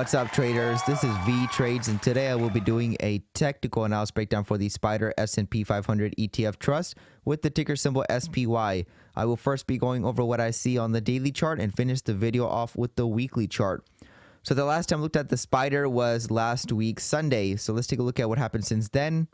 What's up, traders? This is Vee Trades, and today I will be doing a technical analysis breakdown for the Spider S&P 500 ETF Trust with the ticker symbol SPY. I will first be going over what I see on the daily chart and finish the video off with the weekly chart. So the last time I looked at the Spider was last week Sunday. So let's take a look at what happened since then.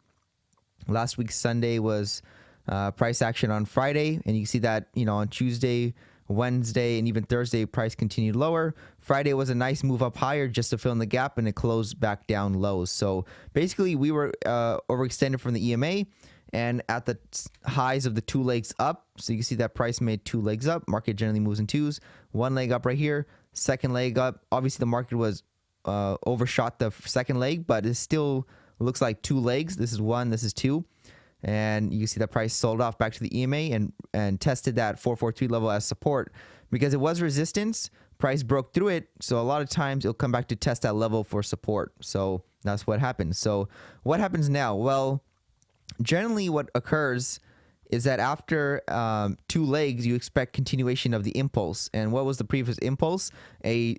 Last week Sunday was price action on Friday, and you can see that on Tuesday, Wednesday, and even Thursday, price continued lower. Friday was a nice move up higher just to fill in the gap, and it closed back down low. So basically, we were overextended from the EMA, and at the highs of the two legs up. So you can see that price made two legs up. Market generally moves in twos. One leg up right here, second leg up. Obviously, the market was overshot the second leg, but it still looks like two legs. This is one, this is two. And you see that price sold off back to the EMA and tested that 443 level as support because it was resistance. Price broke through it, so a lot of times it'll come back to test that level for support. So that's what happens. So what happens now? Well, generally what occurs is that after two legs, you expect continuation of the impulse. And what was the previous impulse? A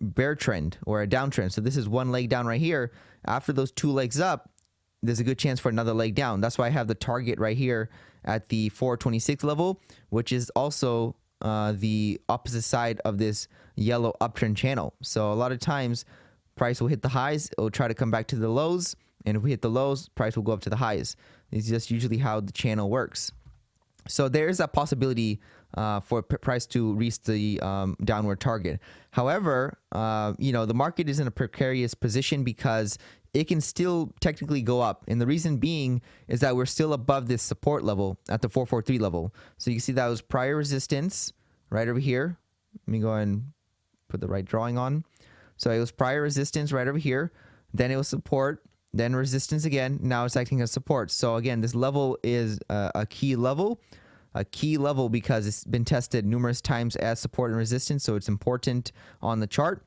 bear trend or a downtrend. So this is one leg down right here. After those two legs up, there's a good chance for another leg down. That's why I have the target right here at the 426 level, which is also the opposite side of this yellow uptrend channel. So a lot of times price will hit the highs, it will try to come back to the lows, and if we hit the lows, price will go up to the highs. It's just usually how the channel works. So there is a possibility for price to reach the downward target. However, the market is in a precarious position because it can still technically go up. And the reason being is that we're still above this support level at the 443 level. So you can see that was prior resistance right over here. Let me go and put the right drawing on. So it was prior resistance right over here. Then it was support, then resistance again. Now it's acting as support. So again, this level is a key level because it's been tested numerous times as support and resistance. So it's important on the chart.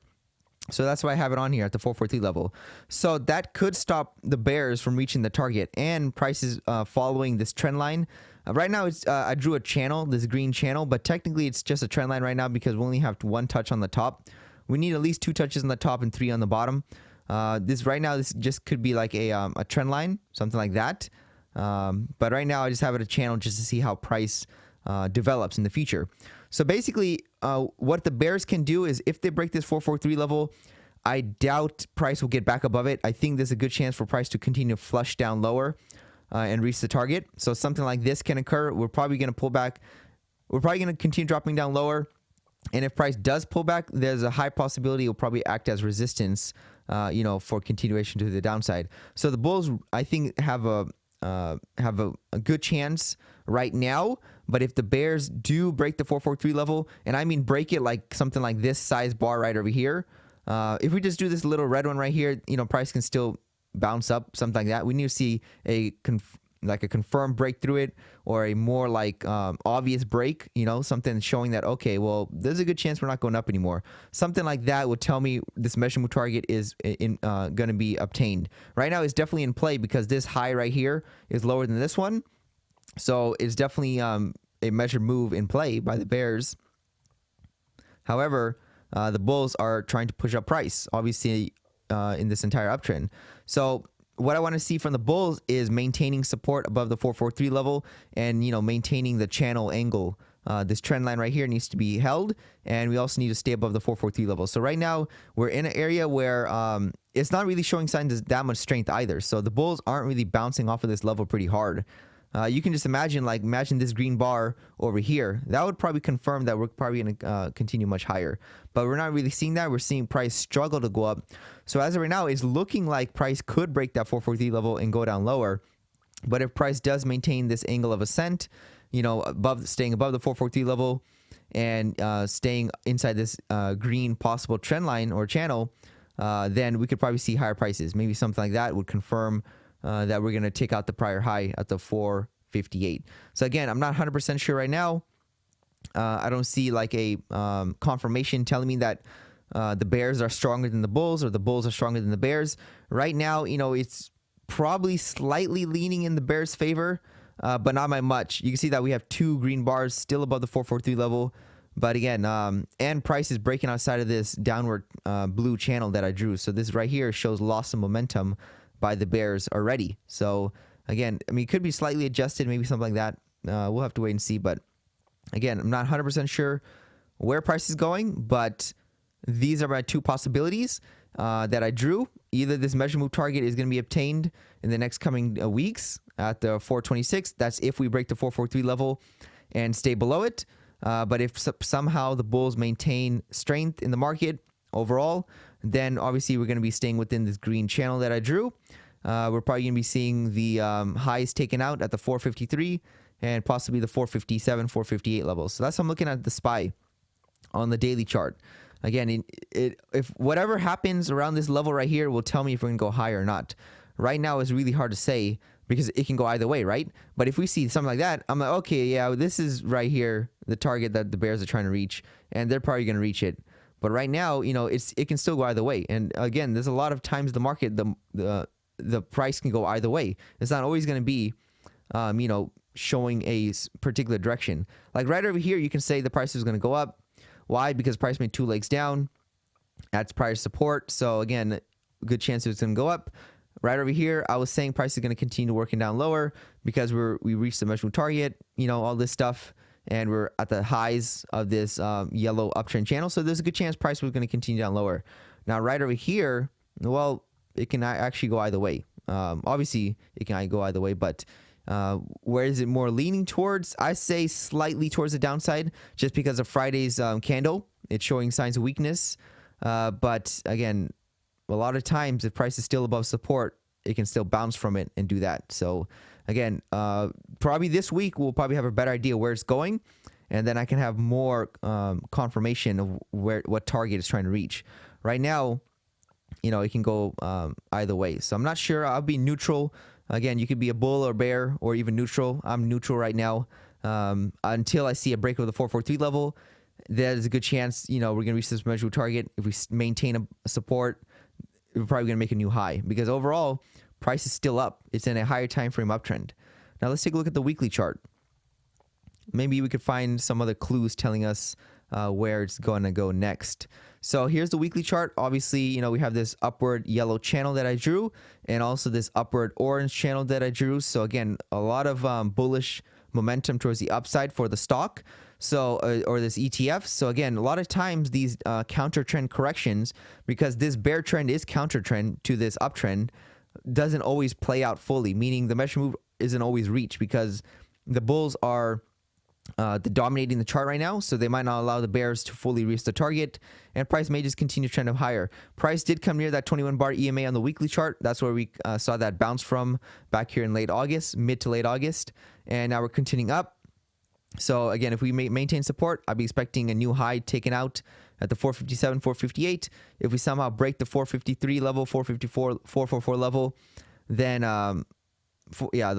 So that's why I have it on here at the 443 level. So that could stop the bears from reaching the target, and prices following this trend line. Right now, I drew a channel, this green channel, but technically it's just a trend line right now because we only have one touch on the top. We need at least two touches on the top and three on the bottom. This just could be like a trend line, something like that. But right now, I just have it a channel just to see how price develops in the future. So basically, what the bears can do is if they break this 443 level, I doubt price will get back above it. I think there's a good chance for price to continue to flush down lower and reach the target. So something like this can occur. We're probably going to pull back. We're probably going to continue dropping down lower. And if price does pull back, there's a high possibility it will probably act as resistance, for continuation to the downside. So the bulls, I think, have a good chance right now. But if the bears do break the 443 level, and I mean break it like something like this size bar right over here, if we just do this little red one right here, price can still bounce up, something like that. We need to see a confirmed break through it, or a more like obvious break, something showing that, okay, well, there's a good chance we're not going up anymore. Something like that would tell me this measure move target is going to be obtained. Right now, it's definitely in play because this high right here is lower than this one. So it's definitely a measured move in play by the bears. However, the bulls are trying to push up price, obviously, in this entire uptrend. So what I want to see from the bulls is maintaining support above the 443 level and, maintaining the channel angle. This trend line right here needs to be held, and we also need to stay above the 443 level. So right now, we're in an area where it's not really showing signs of that much strength either. So the bulls aren't really bouncing off of this level pretty hard. You can just imagine this green bar over here. That would probably confirm that we're probably going to continue much higher. But we're not really seeing that. We're seeing price struggle to go up. So as of right now, it's looking like price could break that 443 level and go down lower. But if price does maintain this angle of ascent, staying above the 443 level and staying inside this green possible trend line or channel, then we could probably see higher prices. Maybe something like that would confirm that we're going to take out the prior high at the 458. So again, I'm not 100% sure right now. I don't see like a confirmation telling me that the bears are stronger than the bulls or the bulls are stronger than the bears. Right now, it's probably slightly leaning in the bears' favor, but not by much. You can see that we have two green bars still above the 443 level. But again, and price is breaking outside of this downward blue channel that I drew. So this right here shows loss of momentum by the bears already. So again, I mean, it could be slightly adjusted, maybe something like that. We'll have to wait and see. But again, I'm not 100% sure where price is going, but these are my two possibilities that I drew. Either this measure move target is going to be obtained in the next coming weeks at the 426. That's if we break the 443 level and stay below it. But if somehow the bulls maintain strength in the market overall, then obviously we're going to be staying within this green channel that I drew. We're probably going to be seeing the highs taken out at the 453 and possibly the 457, 458 levels. So that's how I'm looking at the SPY on the daily chart. Again, if whatever happens around this level right here will tell me if we're going to go higher or not. Right now it's really hard to say because it can go either way, right? But if we see something like that, I'm like, okay, yeah, this is right here, the target that the bears are trying to reach, and they're probably going to reach it. But right now, you know, it can still go either way. And again, there's a lot of times the market, the price can go either way. It's not always going to be, you know, showing a particular direction. Like right over here, you can say the price is going to go up. Why? Because price made two legs down. That's prior support. So again, good chance it's going to go up. Right over here, I was saying price is going to continue working down lower because we reached the measurable target, you know, all this stuff, and we're at the highs of this yellow uptrend channel. So there's a good chance price was going to continue down lower. Now, right over here, well, it can actually go either way. Obviously, it can go either way, but where is it more leaning towards? I say slightly towards the downside just because of Friday's candle. It's showing signs of weakness. But again, a lot of times if price is still above support, it can still bounce from it and do that. So again, probably this week we'll probably have a better idea where it's going, and then I can have more confirmation of what target it's trying to reach. Right now, you know, it can go either way. So I'm not sure. I'll be neutral. Again, you could be a bull or bear or even neutral. I'm neutral right now until I see a break of the 443 level. There's a good chance, you know, we're going to reach this measurable target. If we maintain a support, we're probably going to make a new high because overall, price is still up. It's in a higher time frame uptrend. Now, let's take a look at the weekly chart. Maybe we could find some other clues telling us where it's going to go next. So here's the weekly chart. Obviously, you know, we have this upward yellow channel that I drew and also this upward orange channel that I drew. So again, a lot of bullish momentum towards the upside for the stock. So, or this ETF. So again, a lot of times these counter trend corrections, because this bear trend is counter trend to this uptrend, doesn't always play out fully, meaning the measure move isn't always reached because the bulls are dominating the chart right now, so they might not allow the bears to fully reach the target, and price may just continue trend up higher. Price did come near that 21 bar EMA on the weekly chart. That's where we saw that bounce from back here in late August, mid to late August, and now we're continuing up. So again, if we maintain support, I'd be expecting a new high taken out at the 457, 458. If we somehow break the 453 level, 454, 444 level, then the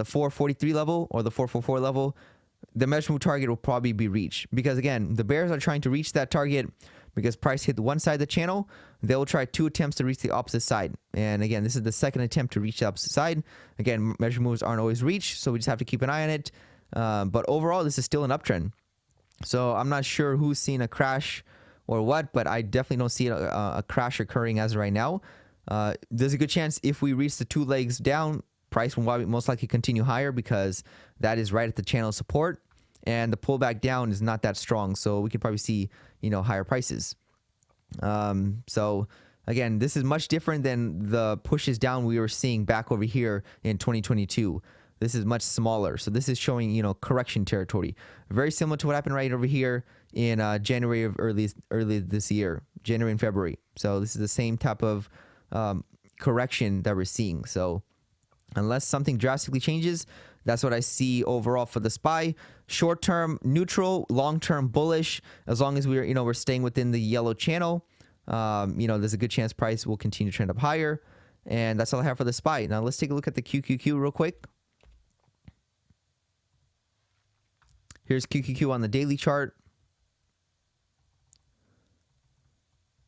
443 level or the 444 level, the measurable target will probably be reached. Because again, the bears are trying to reach that target because price hit one side of the channel. They will try two attempts to reach the opposite side. And again, this is the second attempt to reach the opposite side. Again, measure moves aren't always reached, so we just have to keep an eye on it. But overall, this is still an uptrend. So I'm not sure who's seeing a crash or what, but I definitely don't see a crash occurring as of right now. There's a good chance if we reach the two legs down, price will most likely continue higher because that is right at the channel support, and the pullback down is not that strong. So we could probably see, you know, higher prices. So again, this is much different than the pushes down we were seeing back over here in 2022. This is much smaller. So this is showing, you know, correction territory. Very similar to what happened right over here in January of early this year, January and February. So this is the same type of correction that we're seeing. So unless something drastically changes, that's what I see overall for the SPY. Short term neutral, long term bullish. As long as we're staying within the yellow channel, there's a good chance price will continue to trend up higher. And that's all I have for the SPY. Now let's take a look at the QQQ real quick. Here's QQQ on the daily chart.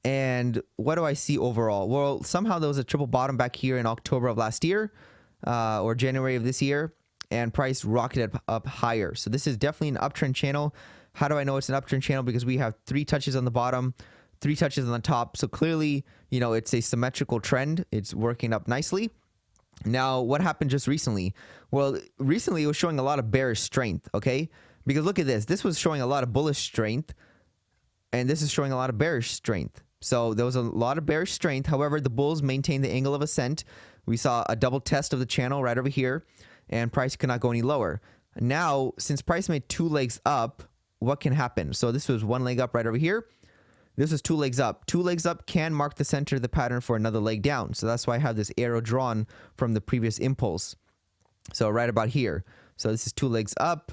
And what do I see overall? Well, somehow there was a triple bottom back here in October of last year or January of this year, and price rocketed up higher. So this is definitely an uptrend channel. How do I know it's an uptrend channel? Because we have 3 touches on the bottom, 3 touches on the top. So clearly, you know, it's a symmetrical trend. It's working up nicely. Now, what happened just recently? Well, recently it was showing a lot of bearish strength, okay? Because look at this. This was showing a lot of bullish strength, and this is showing a lot of bearish strength. So there was a lot of bearish strength. However, the bulls maintained the angle of ascent. We saw a double test of the channel right over here, and price could not go any lower. Now, since price made 2 legs up, what can happen? So this was 1 leg up right over here. This is 2 legs up. 2 legs up can mark the center of the pattern for another leg down. So that's why I have this arrow drawn from the previous impulse. So right about here. So this is 2 legs up.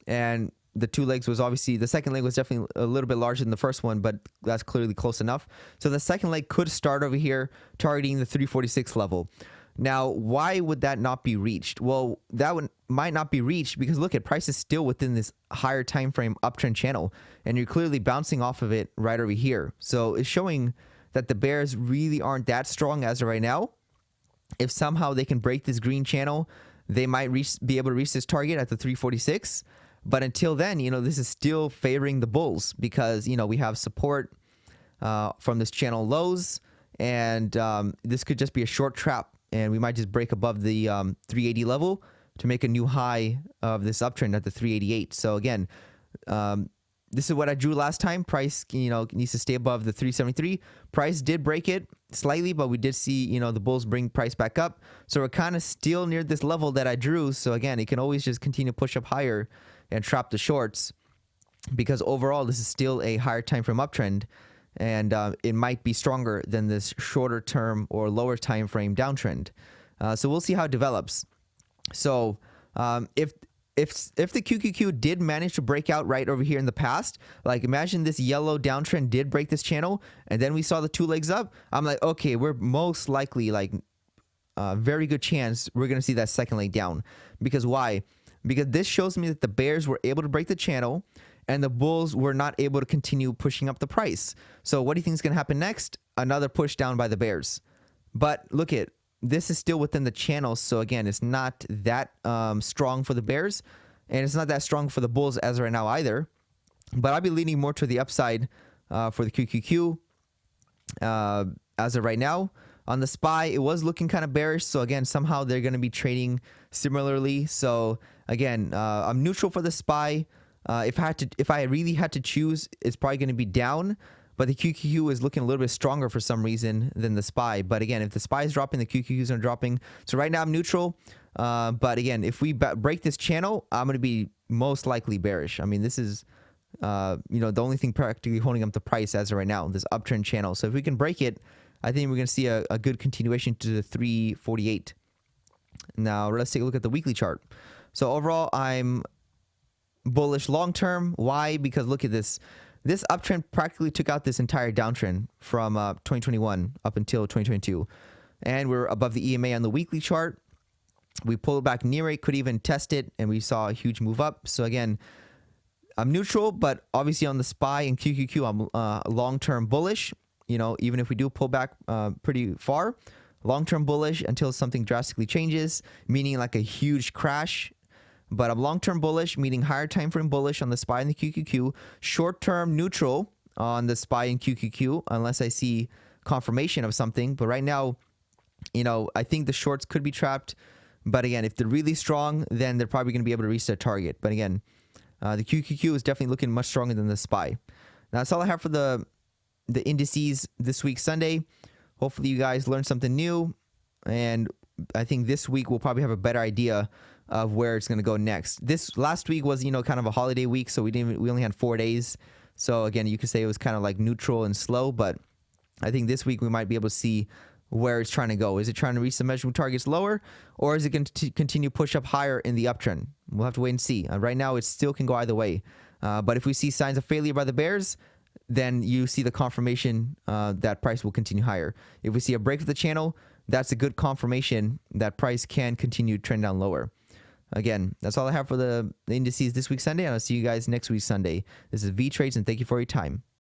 And the 2 legs was obviously, the second leg was definitely a little bit larger than the first one, but that's clearly close enough. So the second leg could start over here, targeting the 346 level. Now, why would that not be reached? Well, might not be reached because look at price is still within this higher time frame uptrend channel, and you're clearly bouncing off of it right over here. So it's showing that the bears really aren't that strong as of right now. If somehow they can break this green channel, they might be able to reach this target at the 346. But until then, you know, this is still favoring the bulls because, you know, we have support from this channel lows, and this could just be a short trap. And we might just break above the 380 level to make a new high of this uptrend at the 388. So again, this is what I drew last time. Price, you know, needs to stay above the 373. Price did break it slightly, but we did see, you know, the bulls bring price back up. So we're kind of still near this level that I drew. So again, it can always just continue to push up higher and trap the shorts because overall this is still a higher time frame uptrend. And it might be stronger than this shorter term or lower time frame downtrend. So we'll see how it develops. So if the QQQ did manage to break out right over here in the past, like imagine this yellow downtrend did break this channel, and then we saw the 2 legs up, I'm like, okay, we're most likely like very good chance we're going to see that second leg down. Because why? Because this shows me that the bears were able to break the channel, and the bulls were not able to continue pushing up the price. So what do you think is going to happen next? Another push down by the bears. But look at, this is still within the channel. So again, it's not that strong for the bears, and it's not that strong for the bulls as of right now either. But I'll be leaning more to the upside for the QQQ as of right now. On the SPY, it was looking kind of bearish. So again, somehow they're going to be trading similarly. So again, I'm neutral for the SPY. If I really had to choose, it's probably going to be down, but the QQQ is looking a little bit stronger for some reason than the SPY. But again, if the SPY is dropping, the QQQs are dropping. So right now I'm neutral. But again, if we break this channel, I'm going to be most likely bearish. I mean, this is, you know, the only thing practically holding up the price as of right now, this uptrend channel. So if we can break it, I think we're going to see a good continuation to the 348. Now let's take a look at the weekly chart. So overall, I'm bullish long term. Why? Because look at this. This uptrend practically took out this entire downtrend from 2021 up until 2022. And we're above the EMA on the weekly chart. We pulled back near it, could even test it, and we saw a huge move up. So again, I'm neutral, but obviously on the SPY and QQQ, I'm long-term bullish. You know, even if we do pull back pretty far, long-term bullish until something drastically changes, meaning like a huge crash. But I'm long-term bullish, meaning higher time frame bullish on the SPY and the QQQ. Short-term neutral on the SPY and QQQ, unless I see confirmation of something. But right now, you know, I think the shorts could be trapped. But again, if they're really strong, then they're probably going to be able to reach their target. But again, the QQQ is definitely looking much stronger than the SPY. Now, that's all I have for the indices this week, Sunday. Hopefully, you guys learned something new. And I think this week we'll probably have a better idea of where it's going to go next. This last week was, you know, kind of a holiday week, so we only had 4 days. So again, you could say it was kind of like neutral and slow, but I think this week we might be able to see where it's trying to go. Is it trying to reach the measurable targets lower, or is it going to continue push up higher in the uptrend? We'll have to wait and see. Right now, it still can go either way. But if we see signs of failure by the bears, then you see the confirmation that price will continue higher. If we see a break of the channel, that's a good confirmation that price can continue to trend down lower. Again, that's all I have for the indices this week, Sunday, and I'll see you guys next week, Sunday. This is Vee Trades, and thank you for your time.